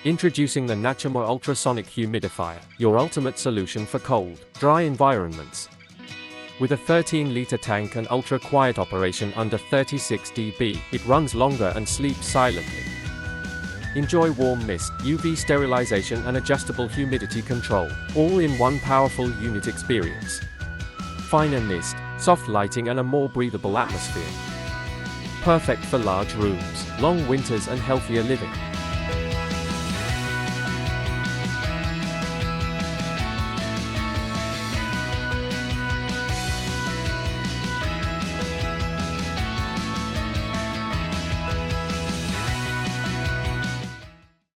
Introducing the NATUMOIS Ultrasonic Humidifier, your ultimate solution for cold, dry environments. With a 13-liter tank and ultra-quiet operation under 36 dB, it runs longer and sleeps silently. Enjoy warm mist, UV sterilization and adjustable humidity control, all in one powerful unit experience. Finer mist, soft lighting and a more breathable atmosphere. Perfect for large rooms, long winters and healthier living.